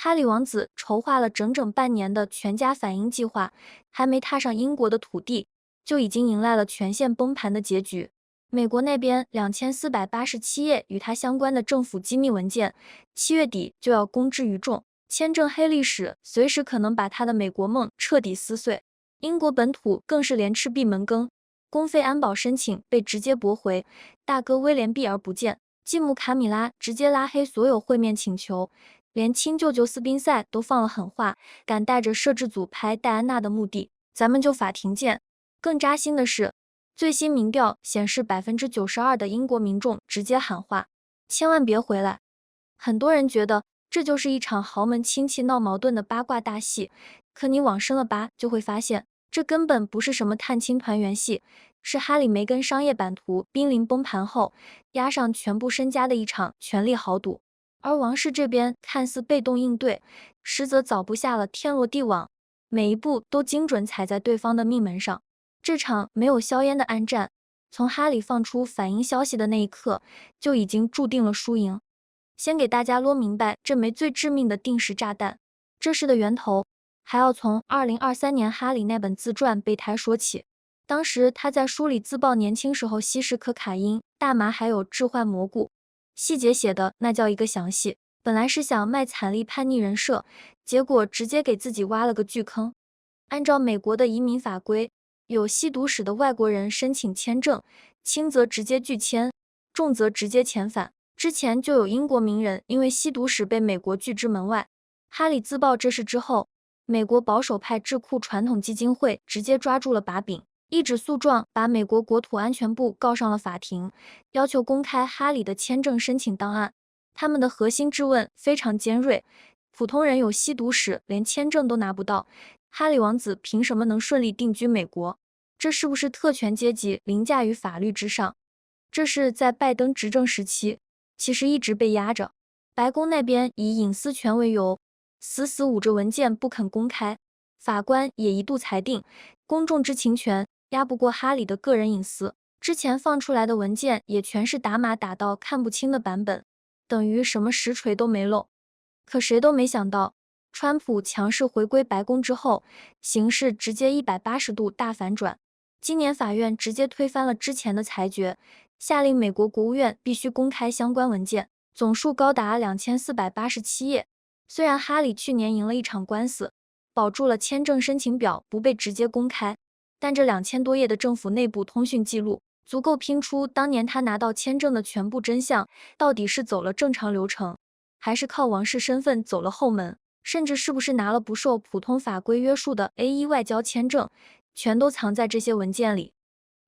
哈里王子筹划了整整半年的全家反英计划，还没踏上英国的土地，就已经迎来了全线崩盘的结局。美国那边2487页与他相关的政府机密文件，7月底就要公之于众。签证黑历史随时可能把他的美国梦彻底撕碎。英国本土更是连吃闭门羹，公费安保申请被直接驳回，大哥威廉避而不见，继母卡米拉直接拉黑所有会面请求，连亲舅舅斯宾塞都放了狠话，敢带着摄制组拍戴安娜的墓地，咱们就法庭见。更扎心的是，最新民调显示92%的英国民众直接喊话，千万别回来。很多人觉得这就是一场豪门亲戚闹矛盾的八卦大戏，可你往深了扒就会发现，这根本不是什么探亲团圆戏，是哈里梅根商业版图濒临崩盘后，押上全部身家的一场权力豪赌。而王室这边看似被动应对，实则早布下了天罗地网，每一步都精准踩在对方的命门上。这场没有硝烟的暗战，从哈里放出反英消息的那一刻，就已经注定了输赢。先给大家啰明白这枚最致命的定时炸弹。这事的源头，还要从2023年哈里那本自传备胎说起。当时他在书里自曝年轻时候吸食可卡因、大麻还有致幻蘑菇，细节写的那叫一个详细。本来是想卖惨力叛逆人设，结果直接给自己挖了个巨坑。按照美国的移民法规，有吸毒史的外国人申请签证，轻则直接拒签，重则直接遣返。之前就有英国名人因为吸毒史被美国拒之门外。哈里自曝这事之后，美国保守派智库传统基金会直接抓住了把柄，一纸诉状把美国国土安全部告上了法庭，要求公开哈里的签证申请档案。他们的核心质问非常尖锐，普通人有吸毒史，连签证都拿不到，哈里王子凭什么能顺利定居美国？这是不是特权阶级凌驾于法律之上？这是在拜登执政时期，其实一直被压着。白宫那边以隐私权为由，死死捂着文件不肯公开，法官也一度裁定，公众知情权压不过哈里的个人隐私。之前放出来的文件也全是打码打到看不清的版本，等于什么实锤都没漏。可谁都没想到，川普强势回归白宫之后，形势直接180度大反转。今年法院直接推翻了之前的裁决，下令美国国务院必须公开相关文件，总数高达2487页。虽然哈里去年赢了一场官司，保住了签证申请表不被直接公开，但这2000多页的政府内部通讯记录，足够拼出当年他拿到签证的全部真相，到底是走了正常流程，还是靠王室身份走了后门，甚至是不是拿了不受普通法规约束的 A1 外交签证，全都藏在这些文件里。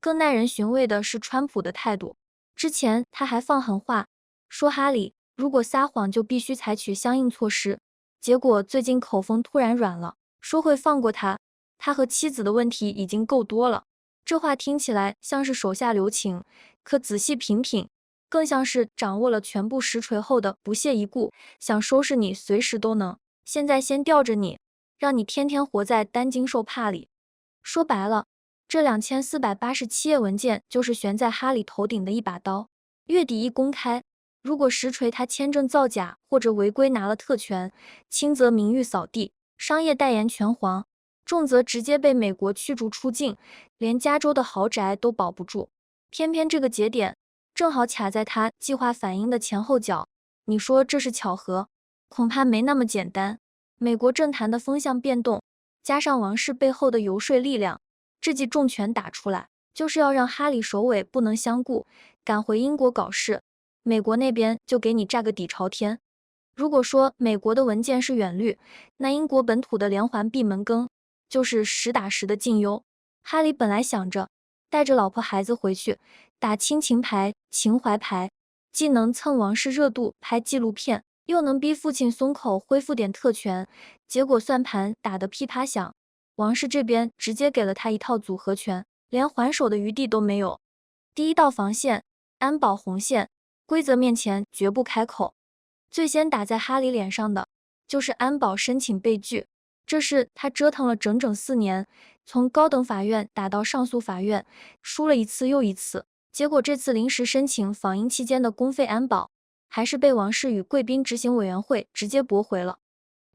更耐人寻味的是川普的态度，之前他还放狠话，说哈里如果撒谎就必须采取相应措施，结果最近口风突然软了，说会放过他，他和妻子的问题已经够多了。这话听起来像是手下留情，可仔细品品，更像是掌握了全部实锤后的不屑一顾，想收拾你随时都能，现在先吊着你，让你天天活在担惊受怕里。说白了，这2487页文件就是悬在哈里头顶的一把刀。月底一公开，如果实锤他签证造假或者违规拿了特权，轻则名誉扫地，商业代言全黄，重则直接被美国驱逐出境，连加州的豪宅都保不住。偏偏这个节点正好卡在他计划反英的前后脚，你说这是巧合？恐怕没那么简单。美国政坛的风向变动，加上王室背后的游说力量，这记重拳打出来，就是要让哈里首尾不能相顾，赶回英国搞事。美国那边就给你炸个底朝天。如果说美国的文件是远虑，那英国本土的连环闭门羹就是实打实的近忧。哈里本来想着带着老婆孩子回去打亲情牌、情怀牌，既能蹭王室热度拍纪录片，又能逼父亲松口恢复点特权，结果算盘打得噼啪响，王室这边直接给了他一套组合拳，连还手的余地都没有。第一道防线，安保红线，规则面前绝不开口。最先打在哈里脸上的，就是安保申请被拒。这是他折腾了整整4年，从高等法院打到上诉法院，输了一次又一次。结果这次临时申请访英期间的公费安保，还是被王室与贵宾执行委员会直接驳回了。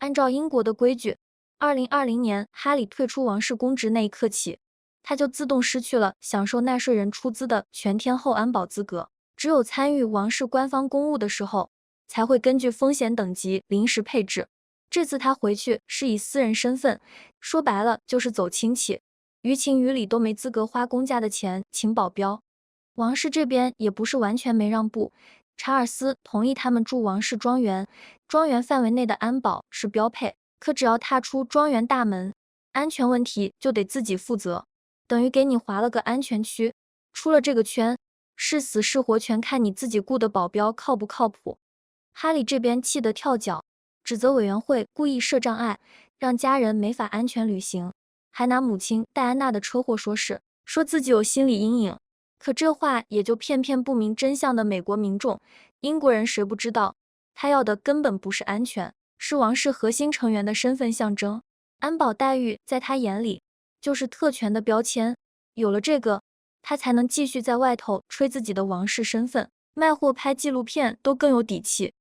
按照英国的规矩，2020年哈里退出王室公职那一刻起，他就自动失去了享受纳税人出资的全天候安保资格，只有参与王室官方公务的时候，才会根据风险等级临时配置。这次他回去是以私人身份，说白了就是走亲戚，于情于理都没资格花公家的钱请保镖。王室这边也不是完全没让步，查尔斯同意他们住王室庄园，庄园范围内的安保是标配，可只要踏出庄园大门，安全问题就得自己负责，等于给你划了个安全区，出了这个圈，是死是活全看你自己雇的保镖靠不靠谱。哈里这边气得跳脚，指责委员会故意设障碍，让家人没法安全旅行，还拿母亲戴安娜的车祸说事，说自己有心理阴影。可这话也就骗不明真相的美国民众，英国人谁不知道，他要的根本不是安全，是王室核心成员的身份象征。安保待遇在他眼里就是特权的标签，有了这个，他才能继续在外头吹自己的王室身份，卖货拍纪录片都更有底气。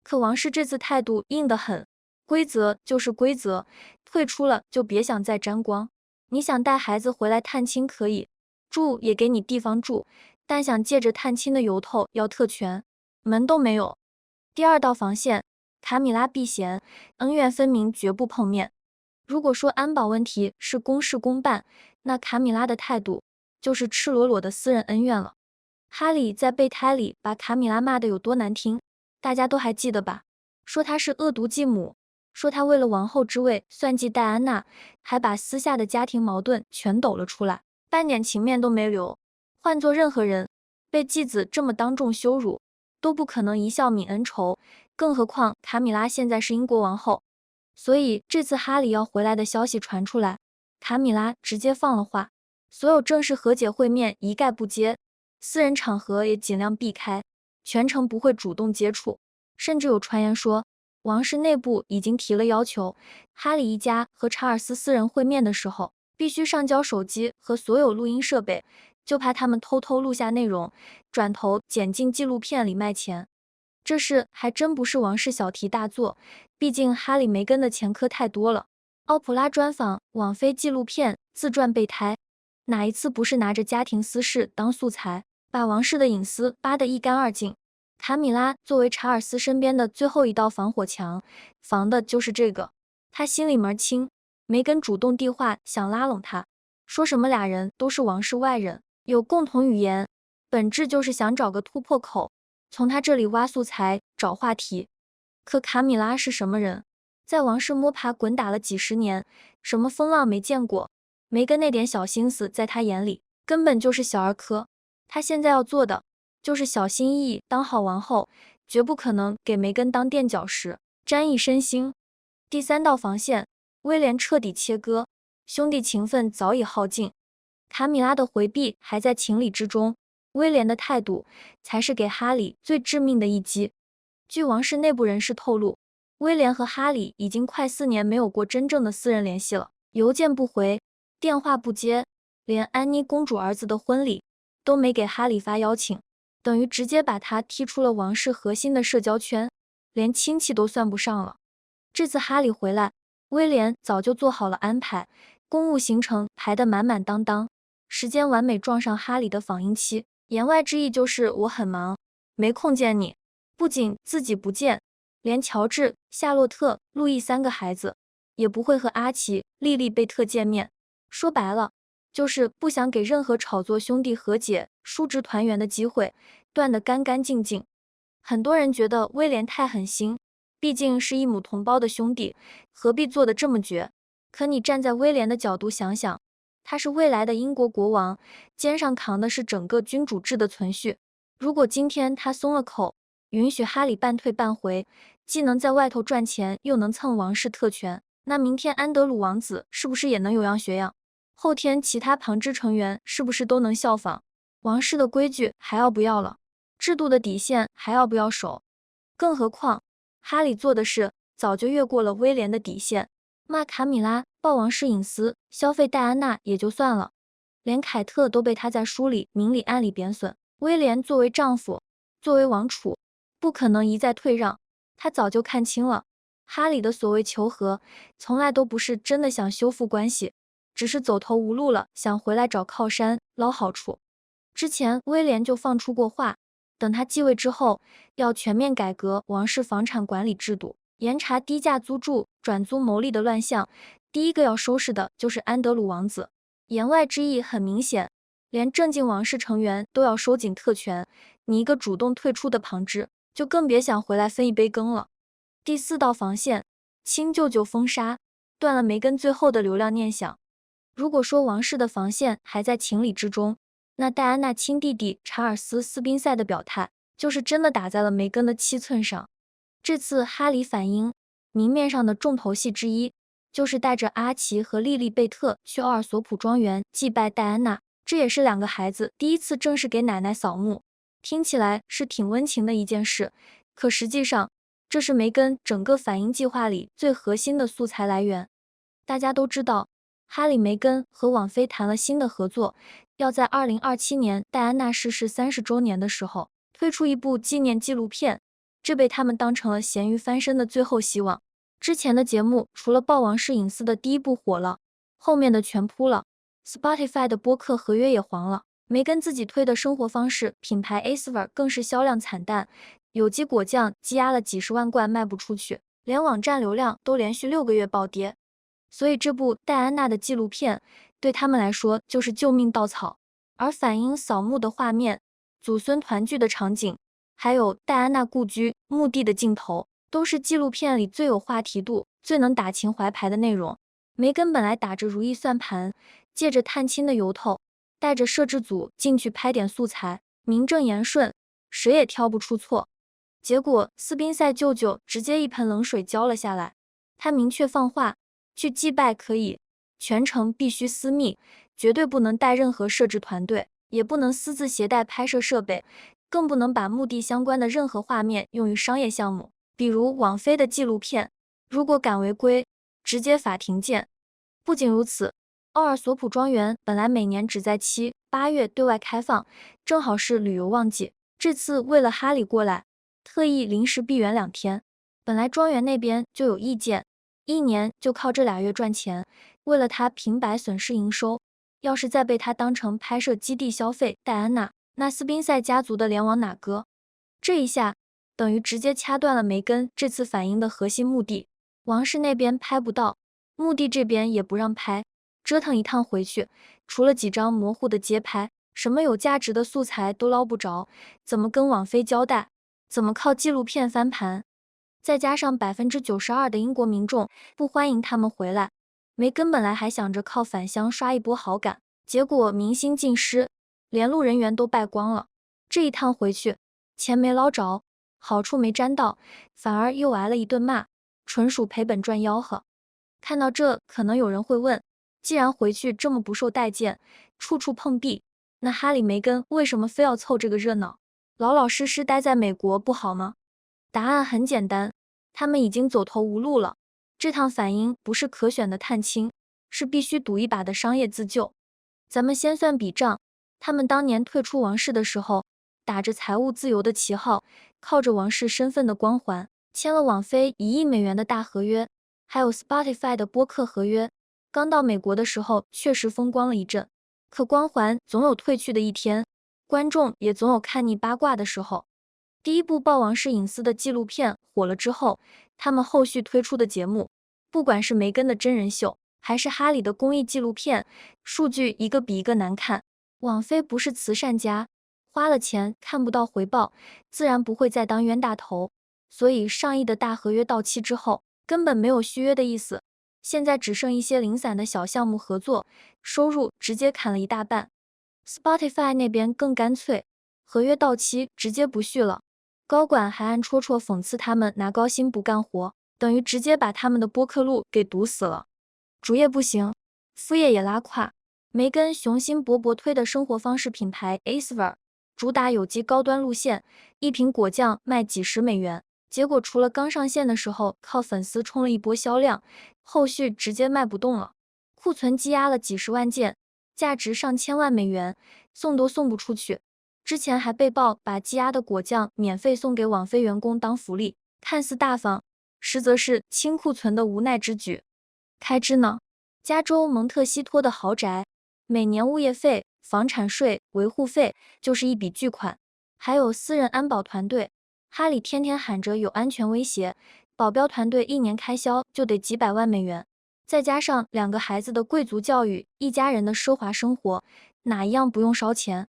可王室这次态度硬得很，规则就是规则，退出了就别想再沾光。你想带孩子回来探亲可以，住也给你地方住，但想借着探亲的由头要特权，门都没有。第二道防线，卡米拉避嫌，恩怨分明，绝不碰面。如果说安保问题是公事公办，那卡米拉的态度就是赤裸裸的私人恩怨了。哈里在备胎里把卡米拉骂得有多难听，大家都还记得吧？说她是恶毒继母，说她为了王后之位算计戴安娜，还把私下的家庭矛盾全抖了出来，半点情面都没留。换做任何人，被继子这么当众羞辱，都不可能一笑泯恩仇，更何况卡米拉现在是英国王后。所以这次哈里要回来的消息传出来，卡米拉直接放了话，所有正式和解会面一概不接，私人场合也尽量避开，全程不会主动接触。甚至有传言说，王室内部已经提了要求，哈里一家和查尔斯私人会面的时候，必须上交手机和所有录音设备，就怕他们偷偷录下内容，转头剪进纪录片里卖钱。这事还真不是王室小题大做，毕竟哈里梅根的前科太多了。奥普拉专访、网飞纪录片、自传备胎，哪一次不是拿着家庭私事当素材，把王室的隐私扒得一干二净？卡米拉作为查尔斯身边的最后一道防火墙，防的就是这个。他心里门清，梅根主动递话想拉拢他，说什么俩人都是王室外人，有共同语言，本质就是想找个突破口，从他这里挖素材，找话题。可卡米拉是什么人？在王室摸爬滚打了几十年，什么风浪没见过？梅根那点小心思在他眼里根本就是小儿科。他现在要做的就是小心翼翼当好王后，绝不可能给梅根当垫脚石，沾一身腥。第三道防线，威廉彻底切割，兄弟情分早已耗尽。卡米拉的回避还在情理之中，威廉的态度才是给哈里最致命的一击。据王室内部人士透露，威廉和哈里已经快4年没有过真正的私人联系了，邮件不回，电话不接，连安妮公主儿子的婚礼都没给哈里发邀请，等于直接把他踢出了王室核心的社交圈，连亲戚都算不上了。这次哈里回来，威廉早就做好了安排，公务行程排得满满当当，时间完美撞上哈里的访英期，言外之意就是我很忙，没空见你。不仅自己不见，连乔治、夏洛特、路易3个孩子也不会和阿奇、莉莉贝特见面。说白了，就是不想给任何炒作兄弟和解、叔侄团圆的机会，断得干干净净。很多人觉得威廉太狠心，毕竟是一母同胞的兄弟，何必做得这么绝？可你站在威廉的角度想想，他是未来的英国国王，肩上扛的是整个君主制的存续。如果今天他松了口，允许哈里半退半回，既能在外头赚钱，又能蹭王室特权，那明天安德鲁王子是不是也能有样学样？后天其他旁支成员是不是都能效仿？王室的规矩还要不要了？制度的底线还要不要守？更何况，哈里做的事早就越过了威廉的底线，骂卡米拉爆王室隐私，消费戴安娜也就算了，连凯特都被他在书里明里暗里贬损。威廉作为丈夫，作为王储，不可能一再退让，他早就看清了，哈里的所谓求和，从来都不是真的想修复关系，只是走投无路了，想回来找靠山捞好处。之前威廉就放出过话，等他继位之后，要全面改革王室房产管理制度，严查低价租住、转租牟利的乱象。第一个要收拾的就是安德鲁王子。言外之意很明显，连正经王室成员都要收紧特权，你一个主动退出的旁支，就更别想回来分一杯羹了。第4道防线，亲舅舅封杀，断了梅根最后的流量念想。如果说王室的防线还在情理之中，那戴安娜亲弟弟查尔斯·斯宾塞的表态，就是真的打在了梅根的7寸上。这次哈里反英，明面上的重头戏之一，就是带着阿奇和莉莉贝特去奥尔索普庄园祭拜戴安娜，这也是2个孩子第一次正式给奶奶扫墓。听起来是挺温情的一件事，可实际上，这是梅根整个反英计划里最核心的素材来源。大家都知道，哈里、梅根和网飞谈了新的合作，要在2027年戴安娜逝世30周年的时候推出一部纪念纪录片，这被他们当成了咸鱼翻身的最后希望。之前的节目除了爆王室隐私的第一部火了，后面的全扑了。Spotify 的播客合约也黄了，梅根自己推的生活方式品牌 Acevert 更是销量惨淡，有机果酱积压了几十万罐卖不出去，连网站流量都连续6个月暴跌。所以这部戴安娜的纪录片对他们来说就是救命稻草。而反映扫墓的画面、祖孙团聚的场景，还有戴安娜故居墓地的镜头，都是纪录片里最有话题度、最能打情怀牌的内容。梅根本来打着如意算盘，借着探亲的由头，带着摄制组进去拍点素材，名正言顺，谁也挑不出错。结果斯宾塞舅舅直接一盆冷水浇了下来，他明确放话，去祭拜可以，全程必须私密，绝对不能带任何摄制团队，也不能私自携带拍摄设备，更不能把墓地相关的任何画面用于商业项目，比如网飞的纪录片。如果敢违规，直接法庭见。不仅如此，奥尔索普庄园本来每年只在7、8月对外开放，正好是旅游旺季，这次为了哈里过来，特意临时闭园2天。本来庄园那边就有意见，一年就靠这2月赚钱，为了他平白损失营收，要是再被他当成拍摄基地消费戴安娜，那斯宾塞家族的脸往哪搁？这一下等于直接掐断了梅根这次反应的核心目的。王室那边拍不到，墓地这边也不让拍，折腾一趟回去，除了几张模糊的街拍，什么有价值的素材都捞不着，怎么跟网飞交代？怎么靠纪录片翻盘？再加上92%的英国民众不欢迎他们回来，梅根本来还想着靠返乡刷一波好感，结果民心尽失，连路人缘都败光了。这一趟回去，钱没捞着，好处没沾到，反而又挨了一顿骂，纯属赔本赚吆喝。看到这，可能有人会问，既然回去这么不受待见，处处碰壁，那哈里梅根为什么非要凑这个热闹？老老实实待在美国不好吗？答案很简单，他们已经走投无路了。这趟反英不是可选的探亲，是必须赌一把的商业自救。咱们先算笔账，他们当年退出王室的时候，打着财务自由的旗号，靠着王室身份的光环，签了网飞1亿美元的大合约，还有 Spotify 的播客合约。刚到美国的时候确实风光了一阵，可光环总有褪去的一天，观众也总有看腻八卦的时候。第一部曝王室隐私的纪录片火了之后，他们后续推出的节目，不管是梅根的真人秀，还是哈里的公益纪录片，数据一个比一个难看。网飞不是慈善家，花了钱看不到回报，自然不会再当冤大头。所以上亿的大合约到期之后，根本没有续约的意思。现在只剩一些零散的小项目合作，收入直接砍了一大半。Spotify 那边更干脆，合约到期直接不续了。高管还暗戳戳讽刺他们拿高薪不干活，等于直接把他们的播客路给堵死了。主业不行，副业也拉胯。梅根雄心勃勃推的生活方式品牌 Acevert， 主打有机高端路线，一瓶果酱卖几十美元，结果除了刚上线的时候靠粉丝冲了一波销量，后续直接卖不动了，库存积压了几十万件，价值上千万美元，送都送不出去。之前还被曝把积压的果酱免费送给网飞员工当福利，看似大方，实则是清库存的无奈之举。开支呢？加州蒙特西托的豪宅，每年物业费、房产税、维护费就是一笔巨款，还有私人安保团队。哈里天天喊着有安全威胁，保镖团队一年开销就得几百万美元，再加上2个孩子的贵族教育，一家人的奢华生活，哪一样不用烧钱？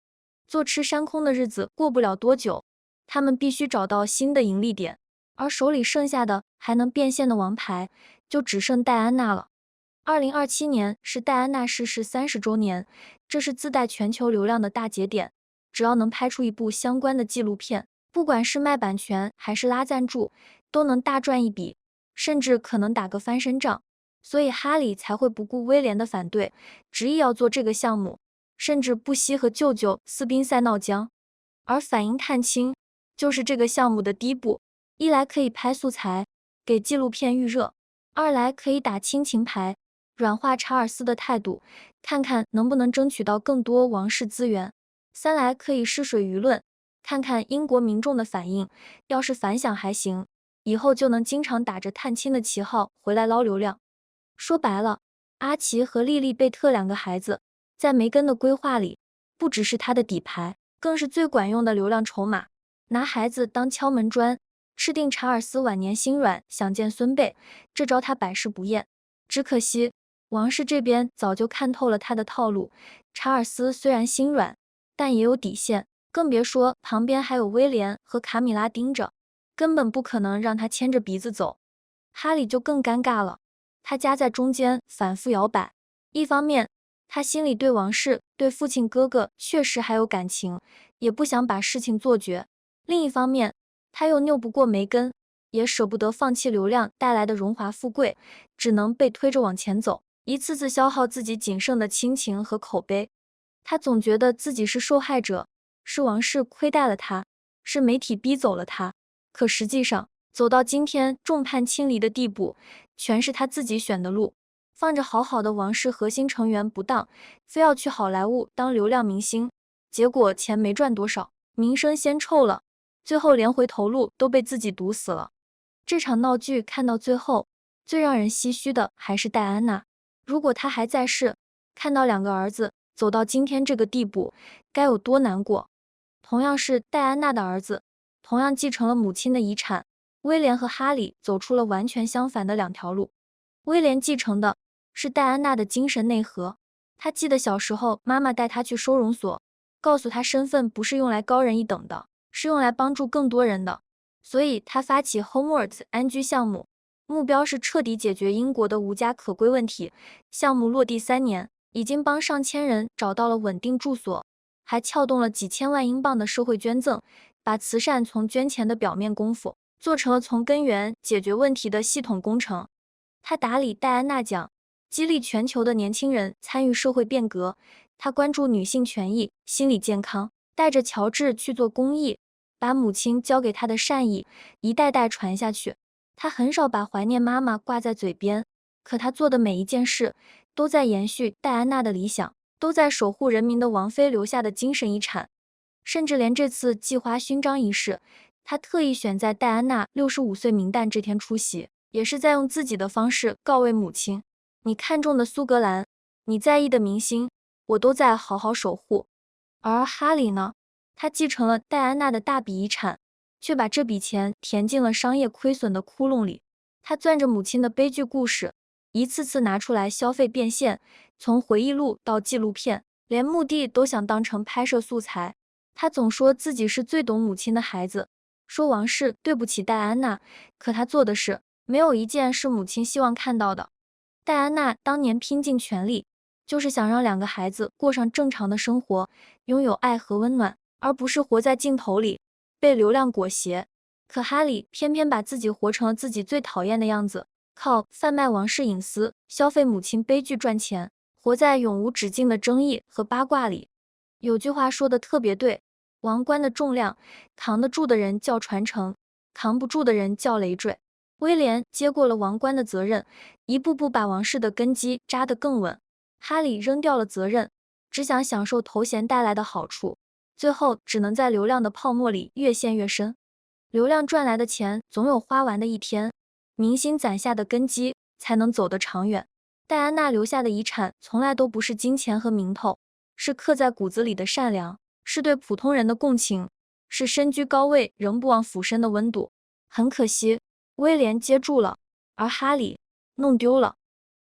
坐吃山空的日子过不了多久，他们必须找到新的盈利点，而手里剩下的还能变现的王牌，就只剩戴安娜了。2027年是戴安娜逝世30周年，这是自带全球流量的大节点。只要能拍出一部相关的纪录片，不管是卖版权还是拉赞助，都能大赚一笔，甚至可能打个翻身仗。所以哈里才会不顾威廉的反对，执意要做这个项目，甚至不惜和舅舅斯宾塞闹僵。而反应探亲就是这个项目的第一步，一来可以拍素材，给纪录片预热；二来可以打亲情牌，软化查尔斯的态度，看看能不能争取到更多王室资源；三来可以试水舆论，看看英国民众的反应，要是反响还行，以后就能经常打着探亲的旗号回来捞流量。说白了，阿奇和莉莉贝特2个孩子，在梅根的规划里，不只是他的底牌，更是最管用的流量筹码。拿孩子当敲门砖，吃定查尔斯晚年心软想见孙辈，这招他百试不厌。只可惜，王室这边早就看透了他的套路。查尔斯虽然心软，但也有底线，更别说旁边还有威廉和卡米拉盯着，根本不可能让他牵着鼻子走。哈里就更尴尬了。他夹在中间反复摇摆，一方面他心里对王室、对父亲哥哥确实还有感情，也不想把事情做绝；另一方面他又拗不过梅根，也舍不得放弃流量带来的荣华富贵，只能被推着往前走，一次次消耗自己仅剩的亲情和口碑。他总觉得自己是受害者，是王室亏待了他，是媒体逼走了他，可实际上走到今天众叛亲离的地步，全是他自己选的路。放着好好的王室核心成员不当，非要去好莱坞当流量明星，结果钱没赚多少，名声先臭了，最后连回头路都被自己堵死了。这场闹剧看到最后，最让人唏嘘的还是戴安娜。如果她还在世，看到2个儿子走到今天这个地步，该有多难过。同样是戴安娜的儿子，同样继承了母亲的遗产，威廉和哈里走出了完全相反的2条路。威廉继承的是戴安娜的精神内核，他记得小时候妈妈带他去收容所，告诉他身份不是用来高人一等的，是用来帮助更多人的。所以他发起 Homewards 安居项目，目标是彻底解决英国的无家可归问题。项目落地3年，已经帮上千人找到了稳定住所，还撬动了几千万英镑的社会捐赠，把慈善从捐钱的表面功夫做成了从根源解决问题的系统工程。他打理戴安娜奖，激励全球的年轻人参与社会变革。他关注女性权益、心理健康，带着乔治去做公益，把母亲教给他的善意一代代传下去。他很少把怀念妈妈挂在嘴边，可他做的每一件事都在延续戴安娜的理想，都在守护人民的王妃留下的精神遗产。甚至连这次寄花勋章仪式，他特意选在戴安娜65岁冥诞这天出席，也是在用自己的方式告慰母亲：你看中的苏格兰，你在意的明星，我都在好好守护。而哈里呢，他继承了戴安娜的大笔遗产，却把这笔钱填进了商业亏损的窟窿里。他攥着母亲的悲剧故事，一次次拿出来消费变现，从回忆录到纪录片，连墓地都想当成拍摄素材。他总说自己是最懂母亲的孩子，说王室对不起戴安娜，可他做的事没有一件是母亲希望看到的。戴安娜当年拼尽全力，就是想让2个孩子过上正常的生活，拥有爱和温暖，而不是活在镜头里，被流量裹挟。可哈里偏偏把自己活成了自己最讨厌的样子，靠贩卖王室隐私、消费母亲悲剧赚钱，活在永无止境的争议和八卦里。有句话说的特别对，王冠的重量，扛得住的人叫传承，扛不住的人叫累赘。威廉接过了王冠的责任，一步步把王室的根基扎得更稳。哈里扔掉了责任，只想享受头衔带来的好处，最后只能在流量的泡沫里越陷越深。流量赚来的钱总有花完的一天，明星攒下的根基才能走得长远。戴安娜留下的遗产从来都不是金钱和名头，是刻在骨子里的善良，是对普通人的共情，是身居高位仍不忘俯身的温度。很可惜，威廉接住了，而哈里弄丢了。